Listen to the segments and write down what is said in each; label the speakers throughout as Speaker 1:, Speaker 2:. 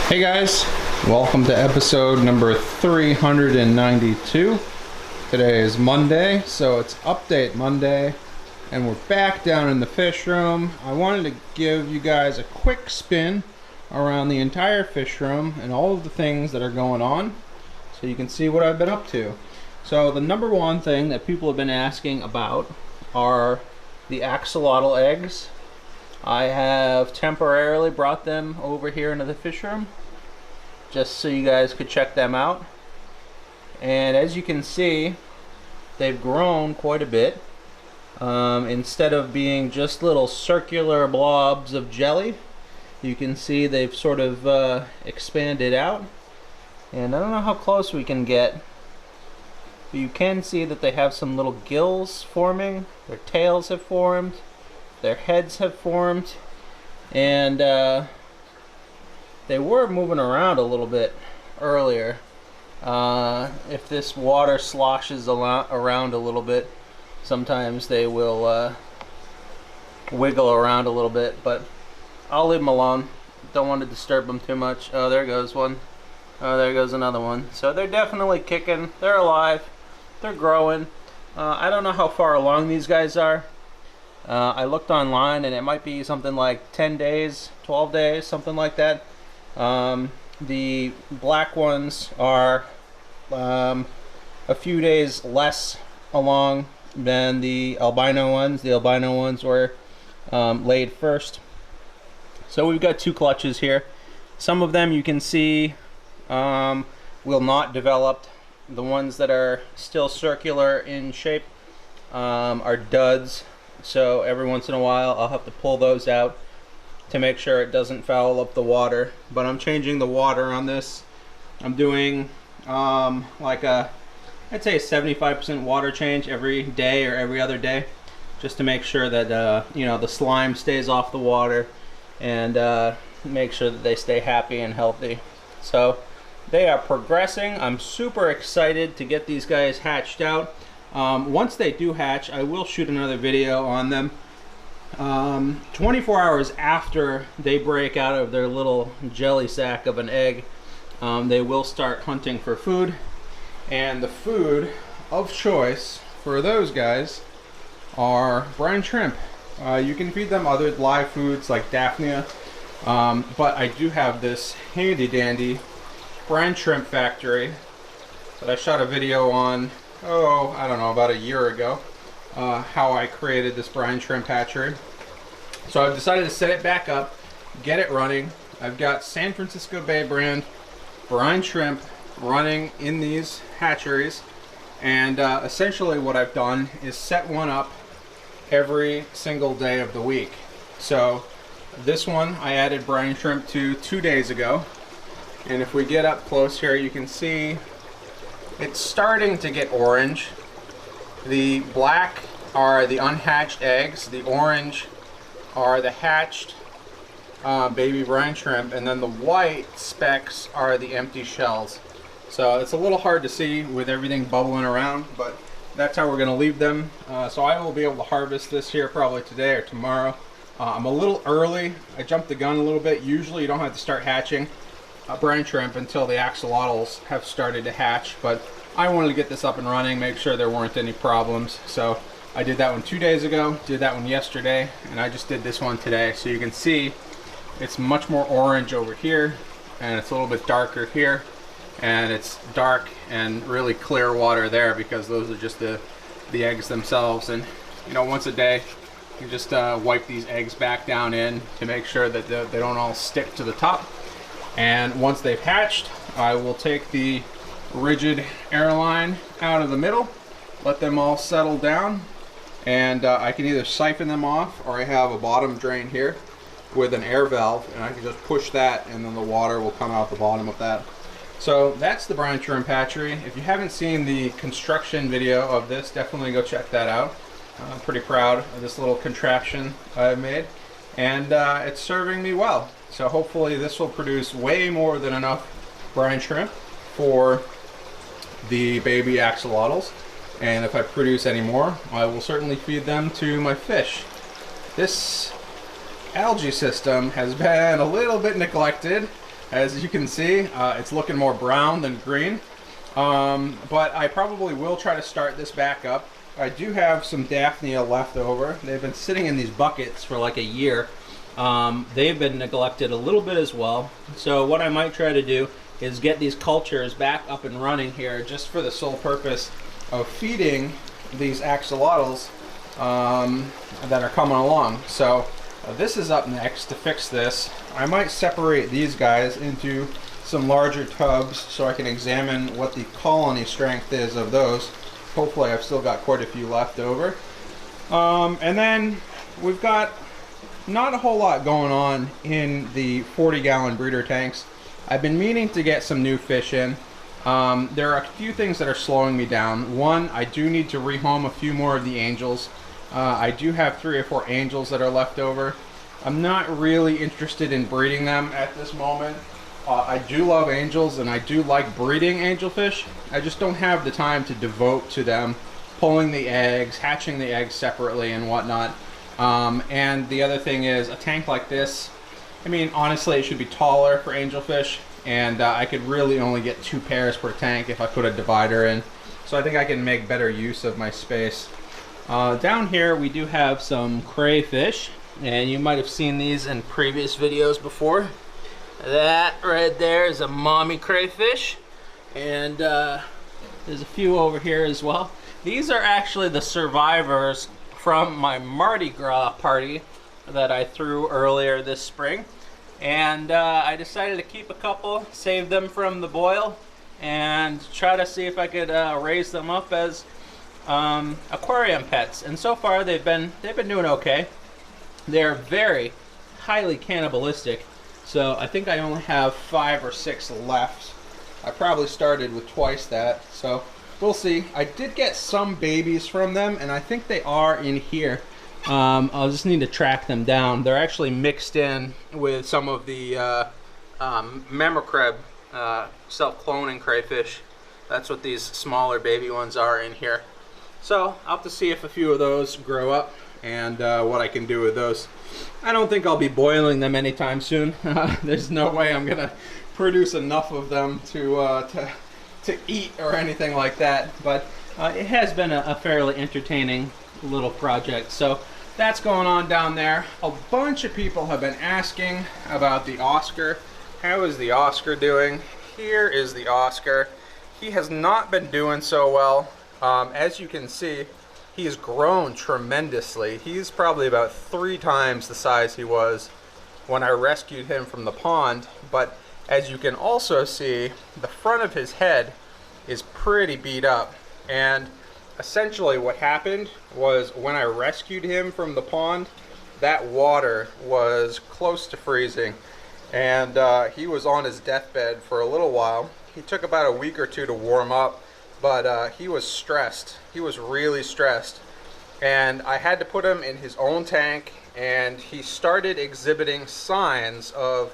Speaker 1: Hey guys, welcome to episode number 392. Today is Monday, so it's Update Monday, and we're back down in the fish room. I wanted to give you guys a quick spin around the entire fish room and all of the things that are going on, so you can see what I've been up to. So the number one thing that people have been asking about are the axolotl eggs. I have temporarily brought them over here into the fish room just so you guys could check them out. And as you can see, they've grown quite a bit. Instead of being just little circular blobs of jelly, you can see they've sort of expanded out. And I don't know how close we can get, but you can see that they have some little gills forming. Their tails have formed. Their heads have formed, and they were moving around a little bit earlier. If this water sloshes around a little bit, sometimes they will wiggle around a little bit, but I'll leave them alone. Don't want to disturb them too much. Oh, there goes one. Oh, there goes another one. So they're definitely kicking. They're alive. They're growing. I don't know how far along these guys are. I looked online and it might be something like 10 days, 12 days, something like that. The black ones are a few days less along than the albino ones. The albino ones were laid first. So we've got two clutches here. Some of them you can see will not develop. The ones that are still circular in shape are duds. So every once in a while I'll have to pull those out to make sure it doesn't foul up the water. But I'm changing the water on this. I'm doing like I'd say a 75% water change every day or every other day, just to make sure that you know, the slime stays off the water and make sure that they stay happy and healthy. So they are progressing. I'm super excited to get these guys hatched out. Once they do hatch, I will shoot another video on them. 24 hours after they break out of their little jelly sack of an egg, they will start hunting for food. And the food of choice for those guys are brine shrimp. You can feed them other live foods like Daphnia, but I do have this handy dandy brine shrimp factory that I shot a video on, I don't know, about a year ago, how I created this brine shrimp hatchery. So I've decided to set it back up, get it running. I've got San Francisco Bay brand brine shrimp running in these hatcheries, and essentially what I've done is set one up every single day of the week. So this one I added brine shrimp to 2 days ago, and if we get up close here, you can see it's starting to get orange. The black are the unhatched eggs, the orange are the hatched baby brine shrimp, and then the white specks are the empty shells. So it's a little hard to see with everything bubbling around, but that's how we're going to leave them. So I will be able to harvest this here probably today or tomorrow. I'm a little early. I jumped the gun a little bit. Usually you don't have to start hatching brine shrimp until the axolotls have started to hatch, but I wanted to get this up and running, make sure there weren't any problems. So I did that one 2 days ago, did that one yesterday, and I just did this one today. So you can see it's much more orange over here, and it's a little bit darker here, and it's dark and really clear water there because those are just the eggs themselves. And you know, once a day you just wipe these eggs back down in to make sure that they don't all stick to the top. And once they've hatched, I will take the rigid airline out of the middle, let them all settle down, and I can either siphon them off, or I have a bottom drain here with an air valve, and I can just push that and then the water will come out the bottom of that. So that's the brine shrimp hatchery. If you haven't seen the construction video of this, definitely go check that out. I'm pretty proud of this little contraption I've made, and it's serving me well. So hopefully this will produce way more than enough brine shrimp for the baby axolotls. And if I produce any more, I will certainly feed them to my fish. This algae system has been a little bit neglected. As you can see, it's looking more brown than green. But I probably will try to start this back up. I do have some Daphnia left over. They've been sitting in these buckets for like a year. They've been neglected a little bit as well. So what I might try to do is get these cultures back up and running here, just for the sole purpose of feeding these axolotls that are coming along. So this is up next to fix this. I might separate these guys into some larger tubs so I can examine what the colony strength is of those. Hopefully I've still got quite a few left over. And then we've got not a whole lot going on in the 40-gallon breeder tanks. I've been meaning to get some new fish in. There are a few things that are slowing me down. One, I do need to rehome a few more of the angels. I do have 3 or 4 angels that are left over. I'm not really interested in breeding them at this moment. I do love angels and I do like breeding angelfish. I just don't have the time to devote to them, pulling the eggs, hatching the eggs separately and whatnot. And the other thing is, a tank like this, I mean, honestly, it should be taller for angelfish, and I could really only get 2 pairs per tank if I put a divider in. So I think I can make better use of my space. Down here we do have some crayfish, and you might have seen these in previous videos before. That right there is a mommy crayfish, and there's a few over here as well. These are actually the survivors from my Mardi Gras party that I threw earlier this spring, and I decided to keep a couple, save them from the boil, and try to see if I could raise them up as aquarium pets. And so far they've been doing okay. They're very highly cannibalistic, so I think I only have 5 or 6 left. I probably started with twice that, so we'll see. I did get some babies from them, and I think they are in here. I'll just need to track them down. They're actually mixed in with some of the Memocreb self-cloning crayfish. That's what these smaller baby ones are in here. So I'll have to see if a few of those grow up and what I can do with those. I don't think I'll be boiling them anytime soon. There's no way I'm gonna produce enough of them to eat or anything like that, but it has been a fairly entertaining little project. So that's going on down there. A bunch of people have been asking about the Oscar. How is the Oscar doing? Here is the Oscar. He has not been doing so well. As you can see, he's grown tremendously. He's probably about 3 times the size he was when I rescued him from the pond, but as you can also see, the front of his head is pretty beat up. And essentially what happened was, when I rescued him from the pond, that water was close to freezing, and he was on his deathbed for a little while. He took about a week or 2 to warm up, but he was stressed. He was really stressed, and I had to put him in his own tank, and he started exhibiting signs of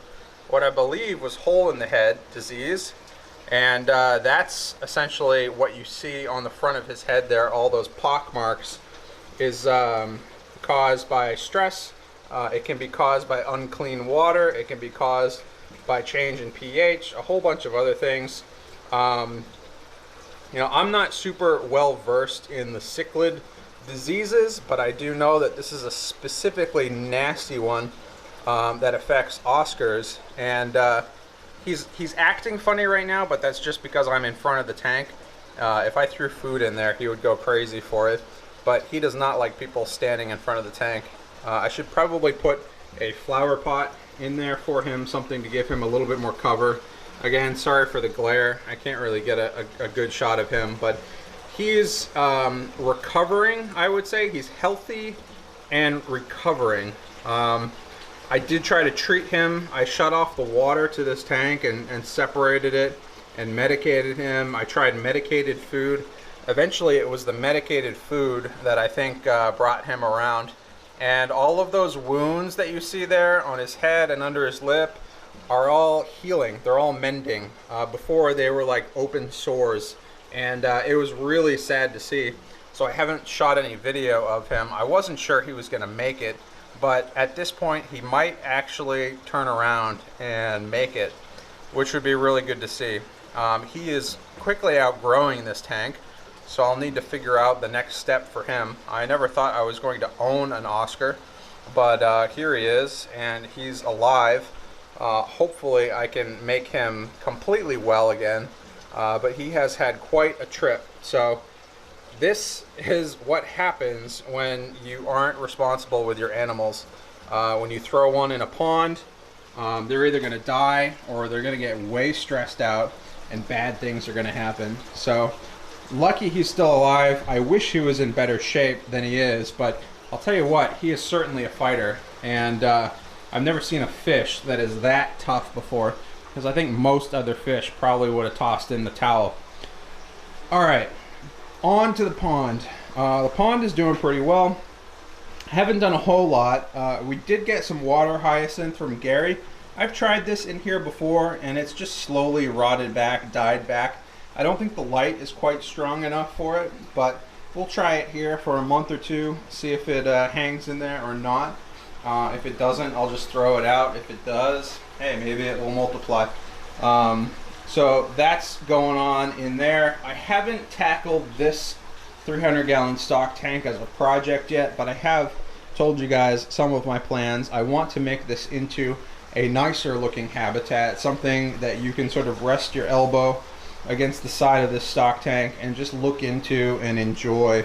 Speaker 1: what I believe was hole in the head disease. And that's essentially what you see on the front of his head there. All those pock marks is caused by stress. It can be caused by unclean water. It can be caused by change in pH, a whole bunch of other things. You know, I'm not super well versed in the cichlid diseases, but I do know that this is a specifically nasty one that affects Oscars. And he's acting funny right now, but that's just because I'm in front of the tank. If I threw food in there, he would go crazy for it. But he does not like people standing in front of the tank. I should probably put a flower pot in there for him, something to give him a little bit more cover. Again, sorry for the glare. I can't really get a good shot of him, but he's recovering, I would say. He's healthy and recovering. I did try to treat him. I shut off the water to this tank and separated it and medicated him. I tried medicated food. Eventually it was the medicated food that I think brought him around. And all of those wounds that you see there on his head and under his lip are all healing. They're all mending. Before they were like open sores, and it was really sad to see. So I haven't shot any video of him. I wasn't sure he was gonna make it, but at this point he might actually turn around and make it. which would be really good to see. He is quickly outgrowing this tank, so I'll need to figure out the next step for him. I never thought I was going to own an Oscar, but here he is, and he's alive. Hopefully I can make him completely well again, but he has had quite a trip. So this is what happens when you aren't responsible with your animals. When you throw one in a pond, they're either going to die or they're going to get way stressed out and bad things are going to happen. So lucky he's still alive. I wish he was in better shape than he is, but I'll tell you what, he is certainly a fighter, and I've never seen a fish that is that tough before, because I think most other fish probably would have tossed in the towel. Alright, on to the pond. The pond is doing pretty well. Haven't done a whole lot. We did get some water hyacinth from Gary. I've tried this in here before, and it's just slowly rotted back, died back. I don't think the light is quite strong enough for it, but we'll try it here for a month or two, see if it hangs in there or not. If it doesn't, I'll just throw it out. If it does, hey, maybe it will multiply. So that's going on in there. I haven't tackled this 300-gallon stock tank as a project yet, but I have told you guys some of my plans. I want to make this into a nicer looking habitat, something that you can sort of rest your elbow against the side of this stock tank and just look into and enjoy.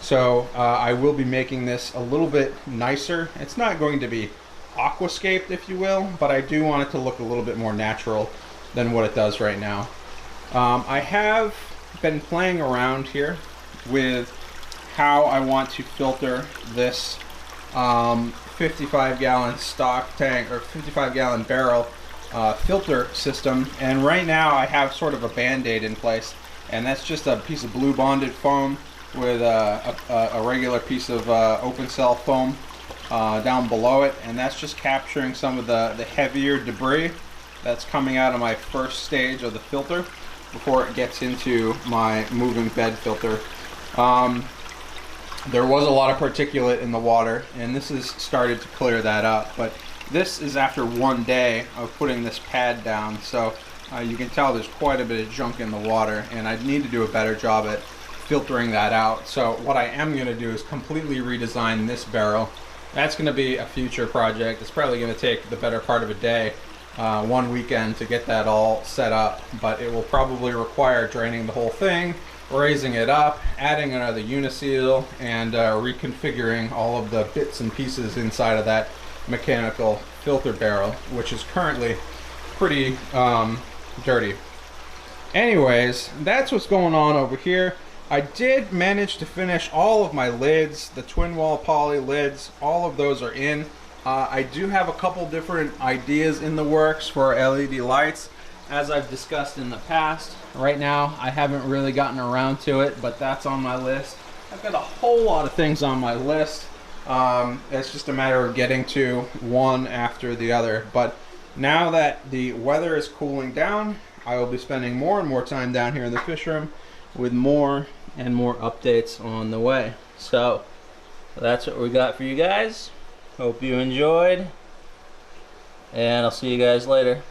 Speaker 1: So I will be making this a little bit nicer. It's not going to be aquascaped, if you will, but I do want it to look a little bit more natural than what it does right now. I have been playing around here with how I want to filter this 55-gallon stock tank or 55-gallon barrel filter system, and right now I have sort of a band-aid in place, and that's just a piece of blue bonded foam with a regular piece of open cell foam down below it, and that's just capturing some of the heavier debris that's coming out of my first stage of the filter before it gets into my moving bed filter. There was a lot of particulate in the water, and this has started to clear that up, but this is after one day of putting this pad down, so you can tell there's quite a bit of junk in the water, and I need to do a better job at filtering that out. So what I am going to do is completely redesign this barrel. That's going to be a future project. It's probably going to take the better part of a day, one weekend, to get that all set up, but it will probably require draining the whole thing, raising it up, adding another uniseal, and reconfiguring all of the bits and pieces inside of that mechanical filter barrel, which is currently pretty dirty. Anyways, that's what's going on over here. I did manage to finish all of my lids, the twin wall poly lids, all of those are in. I do have a couple different ideas in the works for LED lights, as I've discussed in the past. Right now I haven't really gotten around to it, but that's on my list. I've got a whole lot of things on my list. It's just a matter of getting to one after the other. But now that the weather is cooling down, I will be spending more and more time down here in the fish room with more and more updates on the way. So that's what we got for you guys. Hope you enjoyed, and I'll see you guys later.